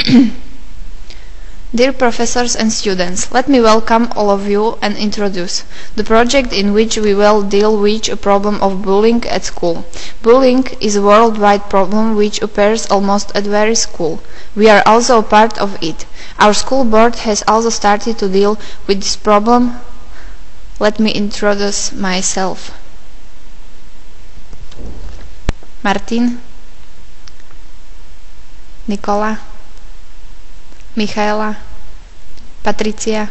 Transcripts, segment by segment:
Dear professors and students, let me welcome all of you and introduce the project in which we will deal with a problem of bullying at school. Bullying is a worldwide problem which appears almost at every school. We are also a part of it. Our school board has also started to deal with this problem. Let me introduce myself. Martin, Nikola, Michaela, Patricia,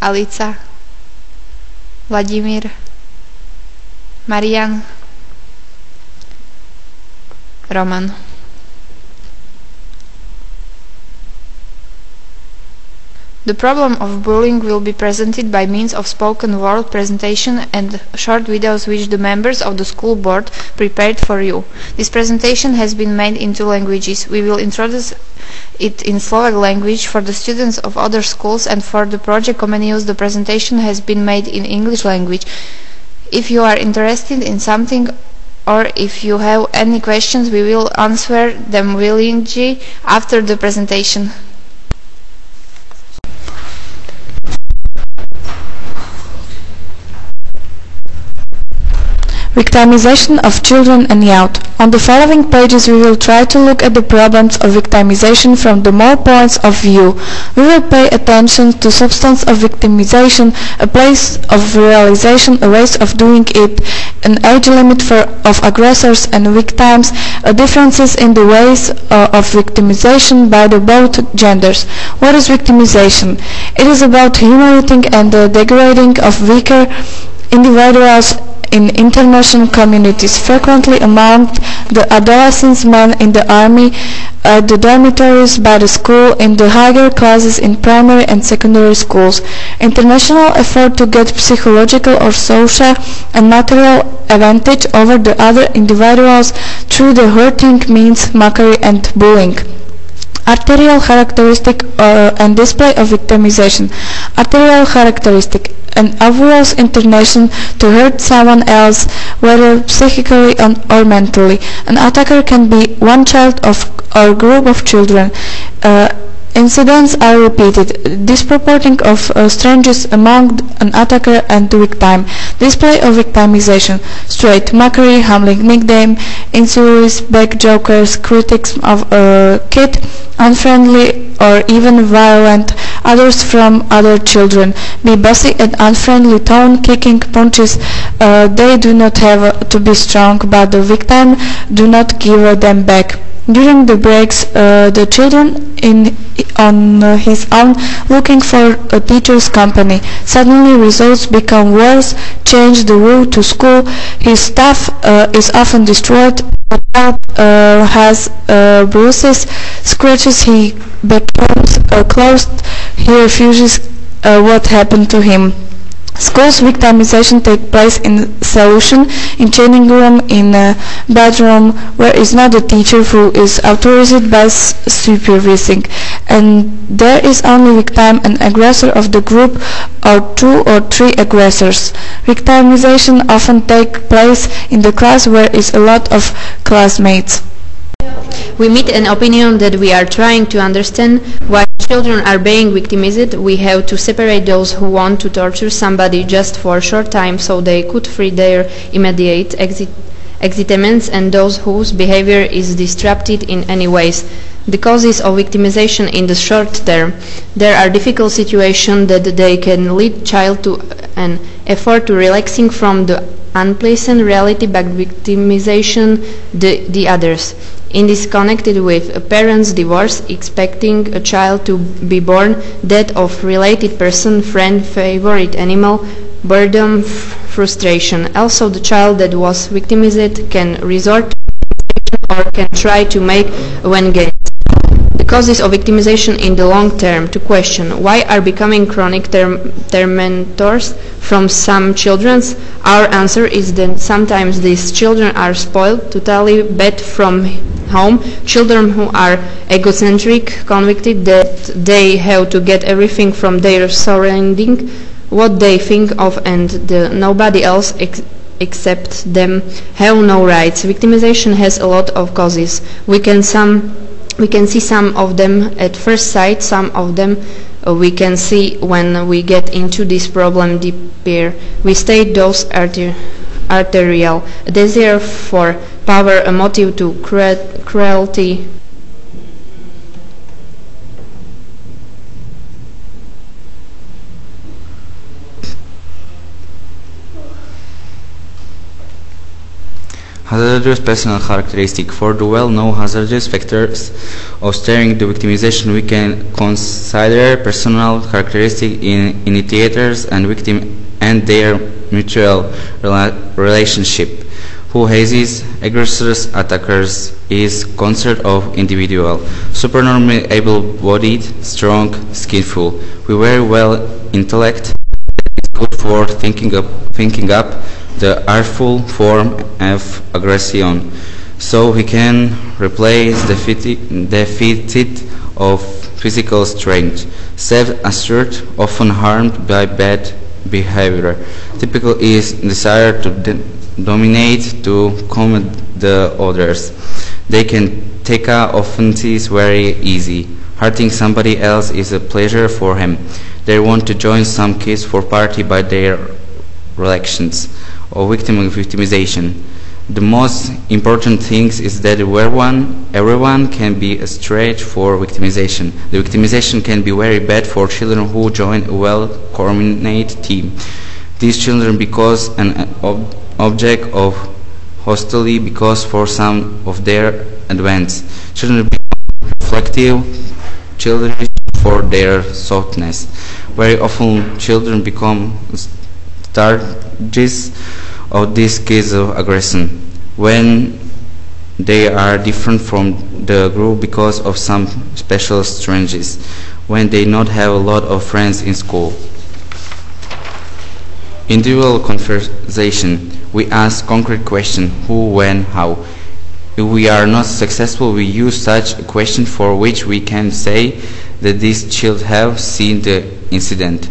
Alica, Vladimír, Marian, Roman. The problem of bullying will be presented by means of spoken word presentation and short videos which the members of the school board prepared for you. This presentation has been made in 2 languages. We will introduce it in Slovak language for the students of other schools, and for the project Comenius the presentation has been made in English language. If you are interested in something or if you have any questions, we will answer them willingly after the presentation. Victimization of children and youth. On the following pages we will try to look at the problems of victimization from the more points of view. We will pay attention to substance of victimization, a place of realization, a ways of doing it, an age limit of aggressors and victims, differences in the ways of victimization by the both genders. What is victimization? It is about humiliating and degrading of weaker individuals in international communities, frequently among the adolescents, men in the army, the dormitories by the school, in the higher classes in primary and secondary schools. International effort to get psychological or social and material advantage over the other individuals through the hurting means, mockery and bullying. Arterial characteristic and display of victimization. Arterial characteristic: an obvious intention to hurt someone else, whether psychically or mentally. An attacker can be one child or group of children. Incidents are repeated, disproporting of strangers among an attacker and the victim. Display of victimization: straight, mockery, humbling nickname, insults, back jokers, critics of kid, unfriendly or even violent, others from other children. Be bossy and unfriendly tone, kicking, punches. They do not have to be strong, but the victim do not give them back. During the breaks, the children on his own, looking for a teacher's company. Suddenly results become worse, change the route to school. His stuff is often destroyed. The child has bruises, scratches, he becomes closed, he refuses what happened to him. Schools victimization take place in solution, in changing room, in a bedroom, where is not the teacher who is authorized by supervising, and there is only victim and aggressor of the group or 2 or 3 aggressors. Victimization often take place in the class where is a lot of classmates. We meet an opinion that we are trying to understand why children are being victimized. We have to separate those who want to torture somebody just for a short time so they could free their immediate excitements, and those whose behavior is disrupted in any ways. The causes of victimization in the short term. There are difficult situations that they can lead child to an effort to relaxing from the unpleasant reality by victimization the others. In this connected with a parent's divorce, expecting a child to be born, death of related person, friend, favorite animal, boredom, frustration. Also the child that was victimized can resort to victimization or can try to make vengeance. The causes of victimization in the long term. To question, why are becoming chronic tormentors from some children? Our answer is that sometimes these children are spoiled, totally bad from home, children who are egocentric, convicted that they have to get everything from their surrounding, what they think of, and nobody else except them have no rights. Victimization has a lot of causes. We can sum we can see some of them at first sight, some of them we can see when we get into this problem deeper. We state those arterial, a desire for power, a motive to cruelty, Hazardous personal characteristic. For the well-known hazardous factors of steering the victimization, we can consider personal characteristic in initiators and victim and their mutual relationship. Who hazes, aggressors, attackers is concert of individual, supernormally able-bodied, strong, skillful, with very well intellect, is good for thinking up the artful form of aggression, so he can replace the deficit of physical strength. Self-assured, often harmed by bad behavior. Typical is desire to dominate, to command the others. They can take offenses very easy. Hurting somebody else is a pleasure for him. They want to join some kids for party by their reactions or victimization. The most important thing is that everyone can be a stretch for victimization. The victimization can be very bad for children who join a well-coordinated team. These children because an object of hostility because for some of their advance. Children become reflective, children for their softness. Very often children become targets of this case of aggression when they are different from the group because of some special strengths, when they not have a lot of friends in school. Individual conversation. We ask concrete questions: who, when, how. If we are not successful, we use such a question for which we can say that this child have seen the incident.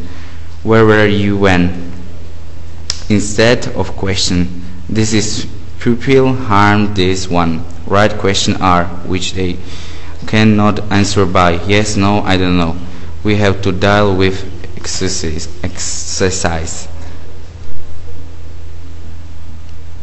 Where were you when? Instead of question, this is pupil harmed this one. Right question are which they cannot answer by yes, no, I don't know. We have to deal with exercise.